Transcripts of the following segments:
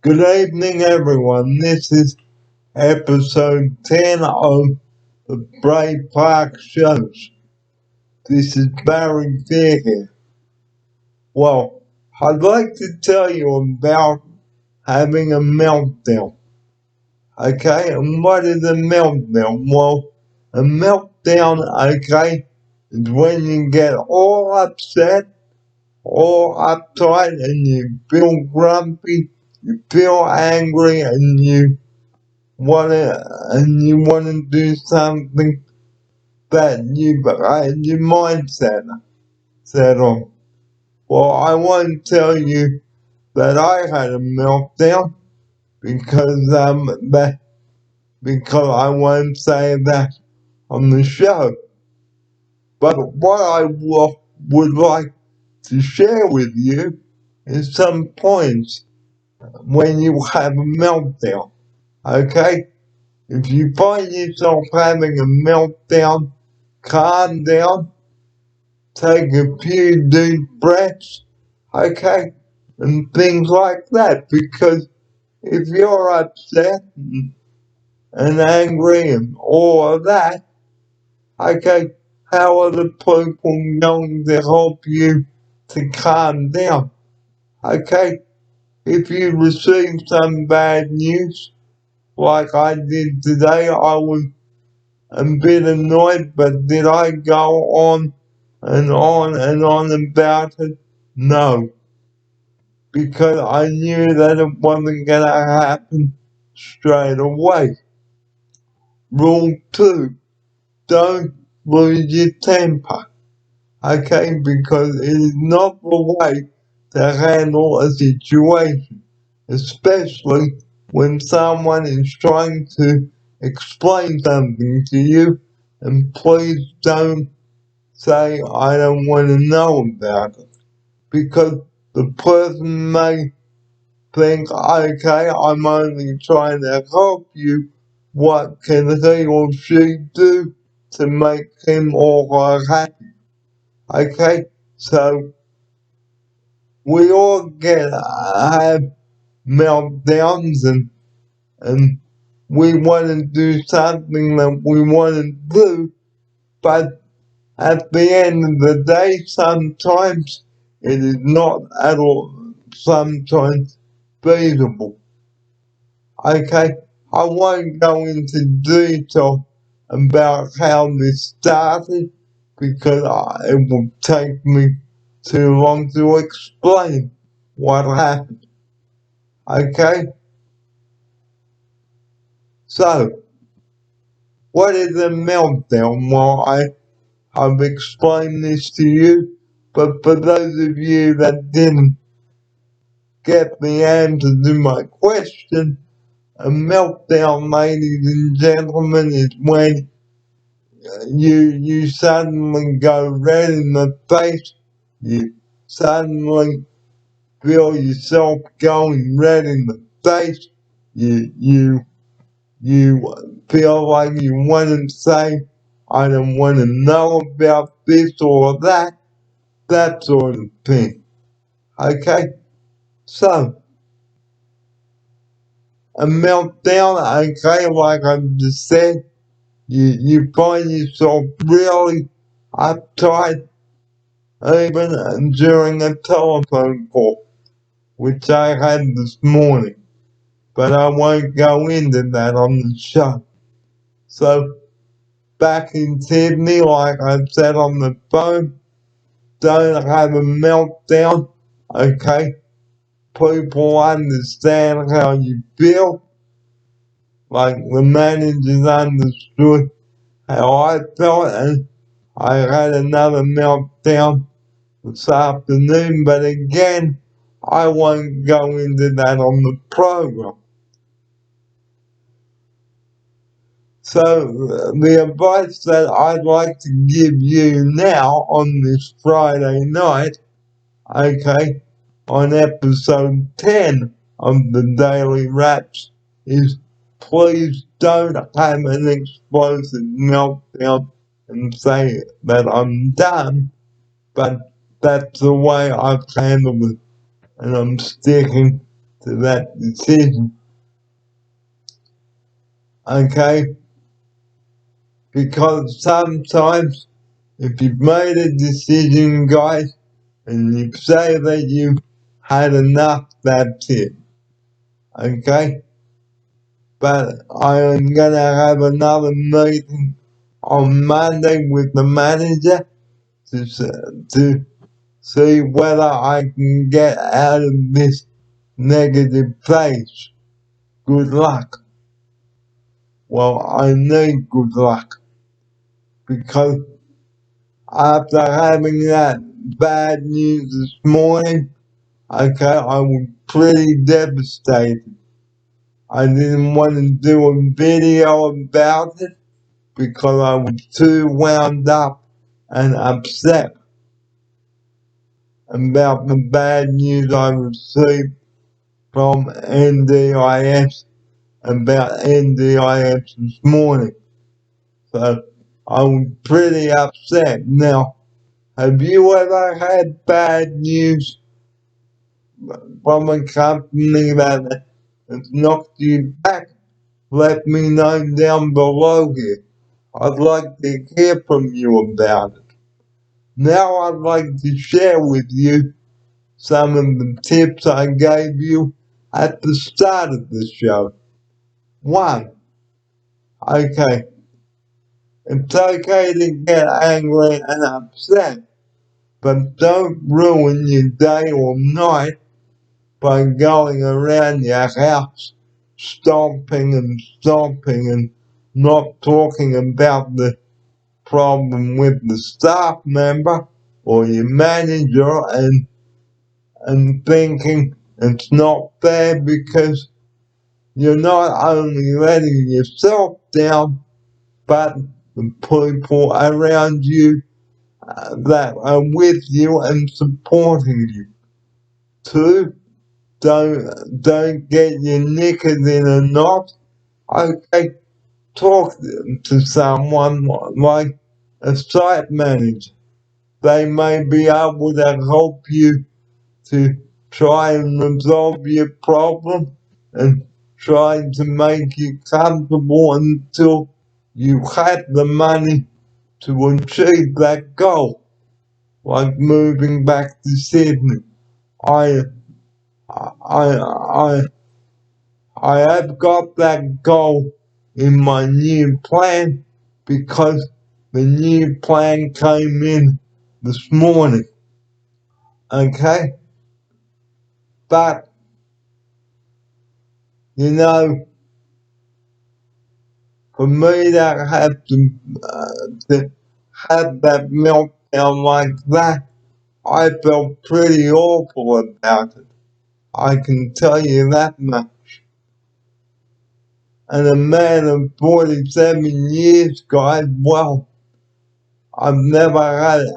Good evening, everyone. This is episode 10 of the Bray Park Shows. This is Barry Fair here. Well, I'd like to tell you about having a meltdown. Okay, and what is a meltdown? Well, a meltdown, okay, is when you get all upset, all uptight, and you feel grumpy, you feel angry, and you want to do something that you had your mindset set on. Well, I want to tell you that I had a meltdown because because I won't say that on the show. But what I would like to share with you is some points when you have a meltdown. Okay? If you find yourself having a meltdown, calm down, take a few deep breaths, okay, and things like that. Because if you're upset and angry and all of that, okay, how are the people going to help you to calm down? Okay, if you receive some bad news, like I did today, I was a bit annoyed, but did I go on and on and on about it? No, because I knew that it wasn't going to happen straight away. Rule 2, don't lose your temper, okay, because it is not the way to handle a situation, especially when someone is trying to explain something to you, and please don't say, I don't want to know about it. Because the person may think, okay, I'm only trying to help you. What can he or she do to make him or her happy? Okay, so we all have meltdowns and we want to do something that we want to do, but at the end of the day, sometimes it is not at all sometimes feasible. Okay, I won't go into detail about how this started because it will take me too long to explain what happened. Okay, so what is a meltdown? Well, I've explained this to you, but for those of you that didn't get the answer to my question, a meltdown, ladies and gentlemen, is when you suddenly go red in the face, you suddenly feel yourself going red in the face, you feel like you want to say, I don't want to know about this or that sort of thing. Okay? So, a meltdown, okay, like I just said, you find yourself really uptight even during a telephone call, which I had this morning, but I won't go into that on the show. So, back in Sydney, like I said on the phone, don't have a meltdown, okay? People understand how you feel, like the managers understood how I felt, and I had another meltdown this afternoon, but again, I won't go into that on the program. So, the advice that I'd like to give you now on this Friday night, okay, on episode 10 of the Daily Raps, is please don't have an explosive meltdown and say that I'm done, but that's the way I've handled it, and I'm sticking to that decision. Okay? Because sometimes if you've made a decision, guys, and you say that you've had enough, that's it. Okay? But I am gonna have another meeting on Monday with the manager to see whether I can get out of this negative phase. Good luck. Well, I need good luck because after having that bad news this morning, okay, I was pretty devastated. I didn't want to do a video about it because I was too wound up and upset about the bad news I received from NDIS about NDIS this morning. So I was pretty upset. Now, have you ever had bad news from a company that has knocked you back? Let me know down below here. I'd like to hear from you about it. Now I'd like to share with you some of the tips I gave you at the start of the show. One, okay, it's okay to get angry and upset, but don't ruin your day or night by going around your house stomping and not talking about the problem with the staff member or your manager and thinking it's not fair because you're not only letting yourself down, but the people around you that are with you and supporting you. Two, don't get your knickers in a knot. Okay, talk to someone like a site manager. They may be able to help you to try and resolve your problem and try to make you comfortable until you have the money to achieve that goal. Like moving back to Sydney. I I I have got that goal in my new plan because the new plan came in this morning. Okay? But, you know, for me to have that meltdown like that, I felt pretty awful about it. I can tell you that much. And a man of 47 years, guys, well, I've never had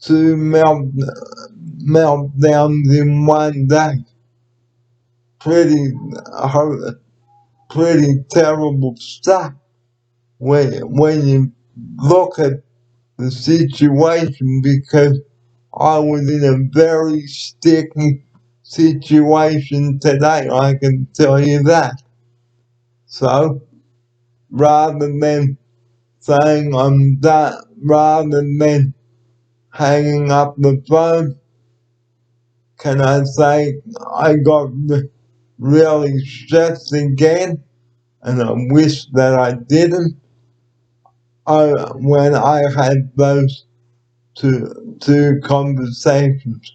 two meltdowns in one day. Pretty, pretty terrible stuff when you look at the situation because I was in a very sticky situation today, I can tell you that. So, rather than saying I'm done, rather than hanging up the phone, can I say I got really stressed again and I wish that I didn't when I had those two conversations,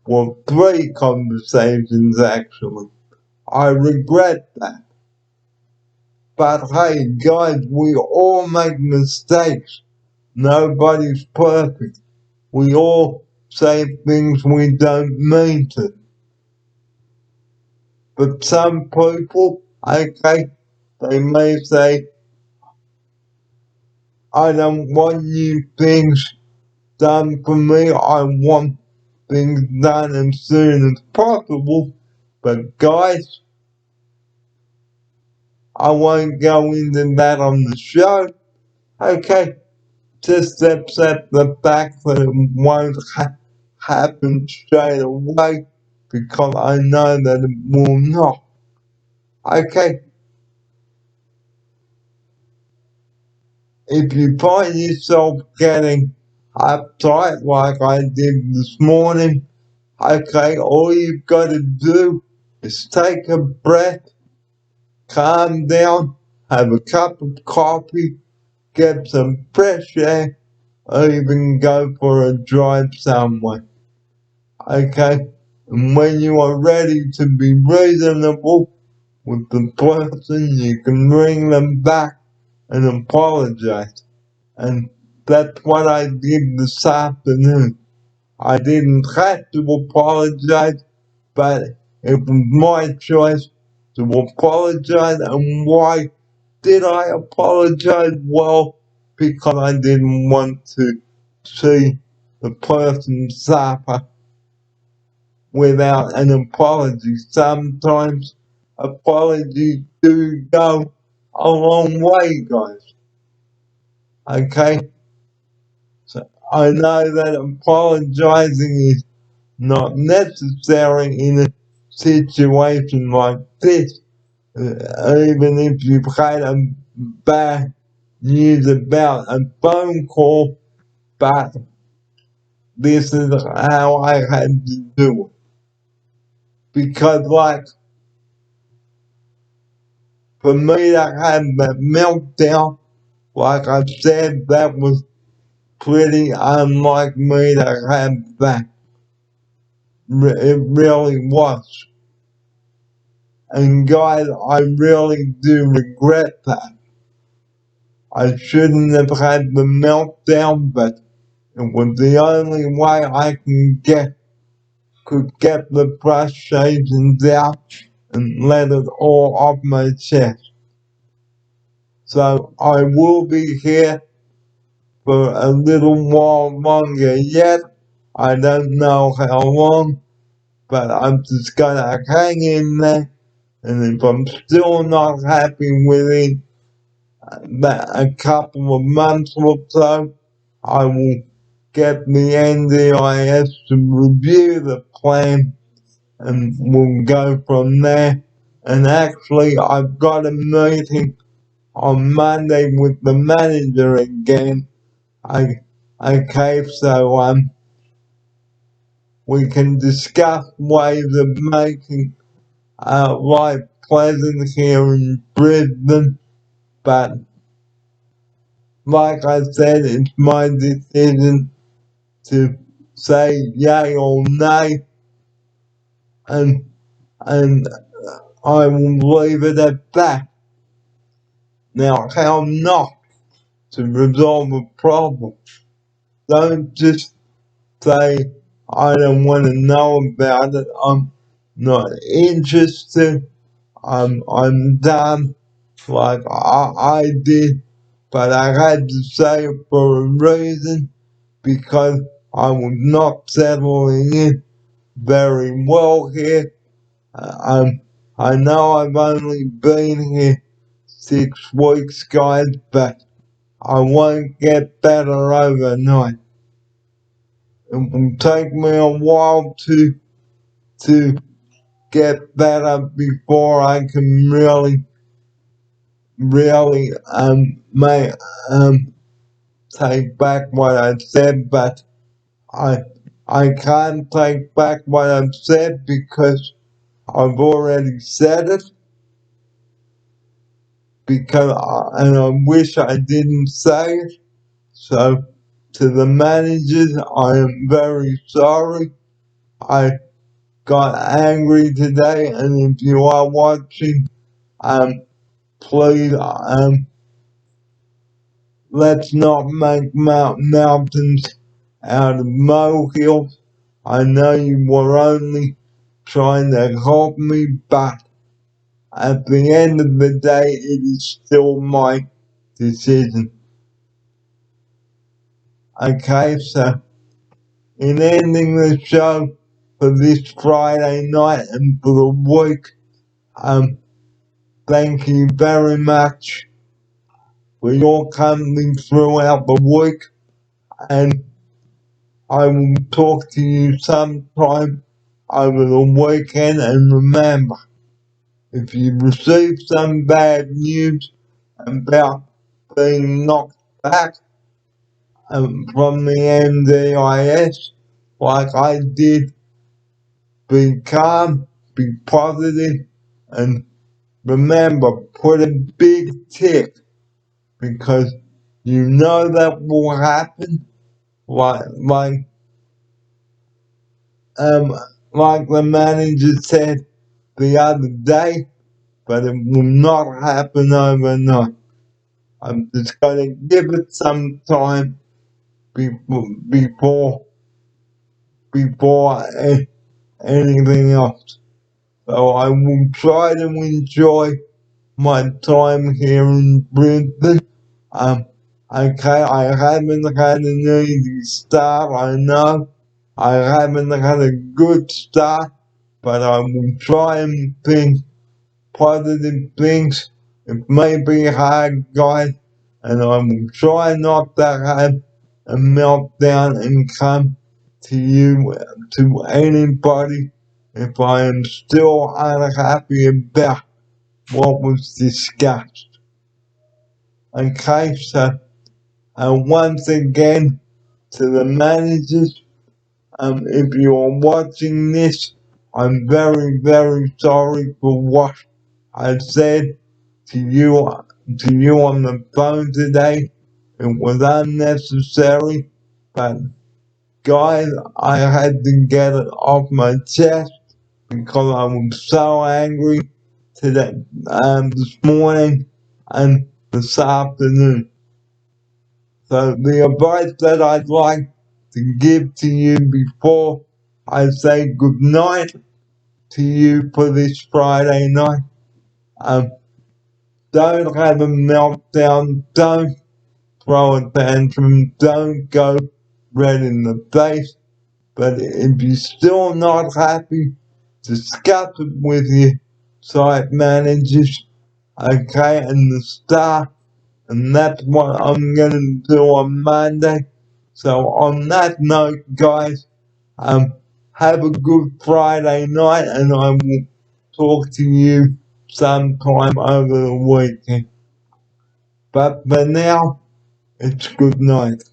well, three conversations actually. I regret that. But hey, guys, we all make mistakes. Nobody's perfect. We all say things we don't mean to. But some people, okay, they may say, I don't want you things done for me. I want things done as soon as possible. But guys, I won't go into that on the show. Okay, just accept the fact that it won't happen straight away. because I know that it will not. Okay, if you find yourself getting uptight like I did this morning, okay, all you've got to do is take a breath, calm down, have a cup of coffee, get some fresh air, or even go for a drive somewhere. Okay? And when you are ready to be reasonable with the person, you can bring them back and apologize. And that's what I did this afternoon. I didn't have to apologize, but it was my choice to apologize. And why did I apologize? Well, because I didn't want to see the person suffer without an apology. Sometimes apologies do go a long way, guys. Okay? So I know that apologizing is not necessary in a situation like this. Even if you've had a bad news about a phone call, but this is how I had to do it. Because like, for me to have that meltdown, like I said, that was pretty unlike me to have that. It really was. And guys, I really do regret that. I shouldn't have had the meltdown, but it was the only way I could get the frustrations out and let it all off my chest. So I will be here for a little while longer yet. I don't know how long, but I'm just gonna hang in there. And if I'm still not happy within a couple of months or so, I will get the NDIS to review the plan and we'll go from there. And actually, I've got a meeting on Monday with the manager again. Okay, so we can discuss ways of making life pleasant here in Brisbane, but like I said, it's my decision to say yay or nay, and and I will leave it at that. Now, how not to resolve a problem? Don't just say I don't want to know about it. I'm not interested. I'm done like I did, but I had to say it for a reason because I was not settling in very well here. I know I've only been here 6 weeks, guys, but I won't get better overnight. It will take me a while to get better before I can really may take back what I said, but I I can't take back what I've said because I've already said it. And I wish I didn't say it. So to the managers, I am very sorry. I got angry today, and if you are watching, please, let's not make mountains out of molehills. I know you were only trying to help me, but at the end of the day, it is still my decision. Okay, so in ending the show for this Friday night and for the week, thank you very much for your company throughout the week, and I will talk to you sometime over the weekend. And remember, if you receive some bad news about being knocked back from the NDIS, like I did, be calm, be positive, and remember, put a big tick because you know that will happen. Like, like, um, like the manager said the other day, but it will not happen overnight. I'm just going to give it some time before anything else. So I will try to enjoy my time here in Brisbane. Um, okay, I haven't had an easy start, I know. I haven't had a good start, but I will try and think positive things. It may be hard, guys, and I will try not to have a meltdown and come to you, to anybody, if I am still unhappy about what was discussed. Okay, so once again, to the managers, if you're watching this, I'm very, very sorry for what I said to you on the phone today. It was unnecessary, but guys, I had to get it off my chest because I was so angry today, this morning and this afternoon. So the advice that I'd like to give to you before I say good night to you for this Friday night, um, don't have a meltdown, don't throw a tantrum, don't go red in the face. But if you're still not happy, discuss it with your site managers, okay, and the staff, and that's what I'm gonna do on Monday. So on that note, guys, have a good Friday night, and I will talk to you sometime over the weekend. But for now, it's good night.